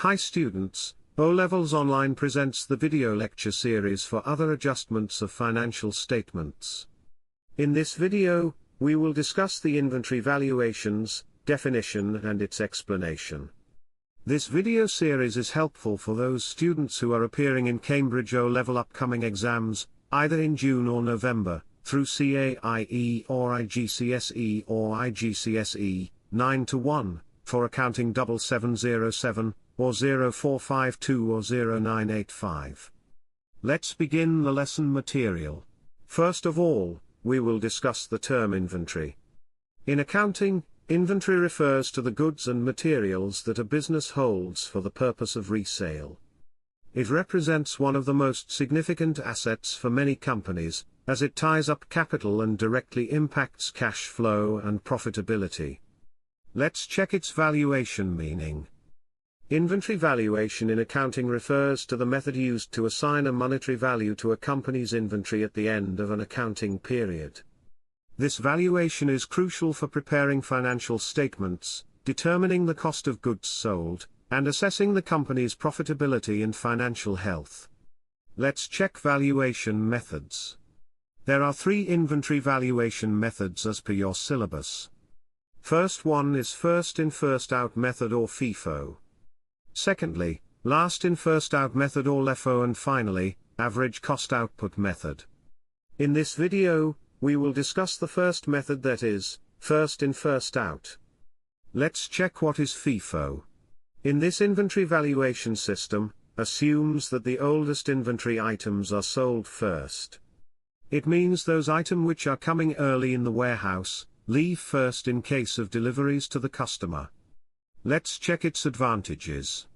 Hi students, O-Levels Online presents the video lecture series for other adjustments of financial statements. In this video, we will discuss the inventory valuations, definition and its explanation. This video series is helpful for those students who are appearing in Cambridge O-Level upcoming exams, either in June or November, through CAIE or IGCSE or IGCSE, 9-1, for accounting 7707, or 0452 or 0985. Let's begin the lesson material. First of all, we will discuss the term inventory. In accounting, inventory refers to the goods and materials that a business holds for the purpose of resale. It represents one of the most significant assets for many companies, as it ties up capital and directly impacts cash flow and profitability. Let's check its valuation meaning. Inventory valuation in accounting refers to the method used to assign a monetary value to a company's inventory at the end of an accounting period. This valuation is crucial for preparing financial statements, determining the cost of goods sold, and assessing the company's profitability and financial health. Let's check valuation methods. There are 3 inventory valuation methods as per your syllabus. First one is first in first out method or FIFO. Secondly, last in first out method or LIFO, and finally, average cost output method. In this video, we will discuss the first method, that is, first in first out. Let's check what is FIFO. In this inventory valuation system, assumes that the oldest inventory items are sold first. It means those items which are coming early in the warehouse, leave first in case of deliveries to the customer. Let's check its advantages.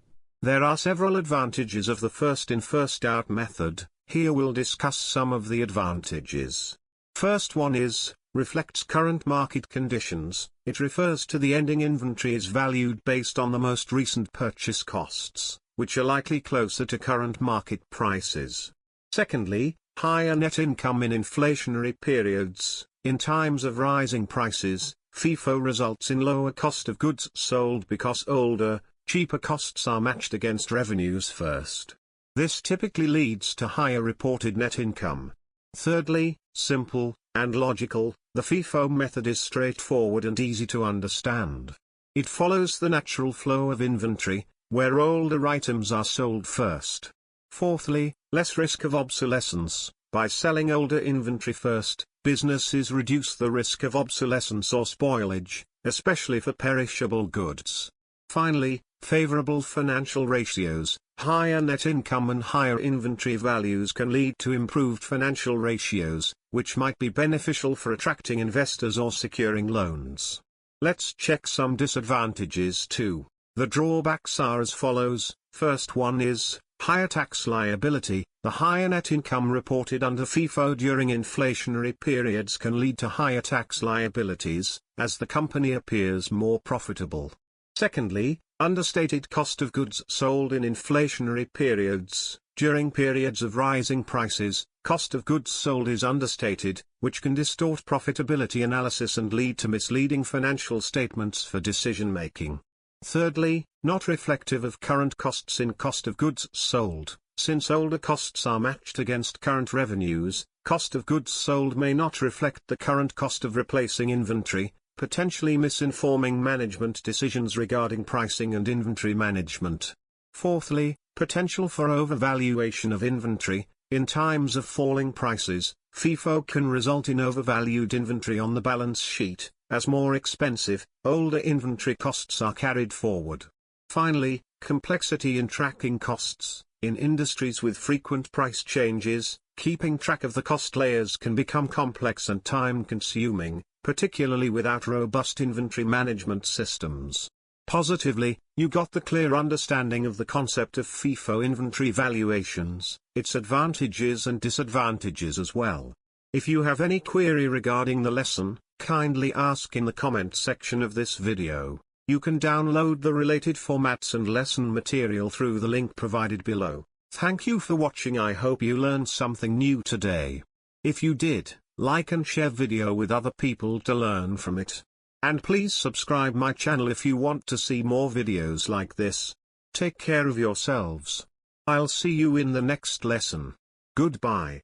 There are several advantages of the first in first out method. Here we'll discuss some of the advantages. First one is, reflects current market conditions. It refers to the ending inventory is valued based on the most recent purchase costs, which are likely closer to current market prices. Secondly, higher net income in inflationary periods. In times of rising prices, FIFO results in lower cost of goods sold because older, cheaper costs are matched against revenues first. This typically leads to higher reported net income. Thirdly, simple and logical, the FIFO method is straightforward and easy to understand. It follows the natural flow of inventory, where older items are sold first. Fourthly, less risk of obsolescence. By selling older inventory first, businesses reduce the risk of obsolescence or spoilage, especially for perishable goods. Finally, favorable financial ratios. Higher net income and higher inventory values can lead to improved financial ratios, which might be beneficial for attracting investors or securing loans. Let's check some disadvantages too. The drawbacks are as follows. First one is, higher tax liability. The higher net income reported under FIFO during inflationary periods can lead to higher tax liabilities, as the company appears more profitable. Secondly, understated cost of goods sold in inflationary periods. During periods of rising prices, cost of goods sold is understated, which can distort profitability analysis and lead to misleading financial statements for decision-making. Thirdly, not reflective of current costs in cost of goods sold. Since older costs are matched against current revenues, cost of goods sold may not reflect the current cost of replacing inventory, potentially misinforming management decisions regarding pricing and inventory management. Fourthly, potential for overvaluation of inventory. In times of falling prices, FIFO can result in overvalued inventory on the balance sheet, as more expensive, older inventory costs are carried forward. Finally, complexity in tracking costs. In industries with frequent price changes, keeping track of the cost layers can become complex and time-consuming, particularly without robust inventory management systems. Positively, you got the clear understanding of the concept of FIFO inventory valuations, its advantages and disadvantages as well. If you have any query regarding the lesson, kindly ask in the comment section of this video. You can download the related formats and lesson material through the link provided below. Thank you for watching. I hope you learned something new today. If you did, like and share video with other people to learn from it. And please subscribe my channel if you want to see more videos like this. Take care of yourselves. I'll see you in the next lesson. Goodbye.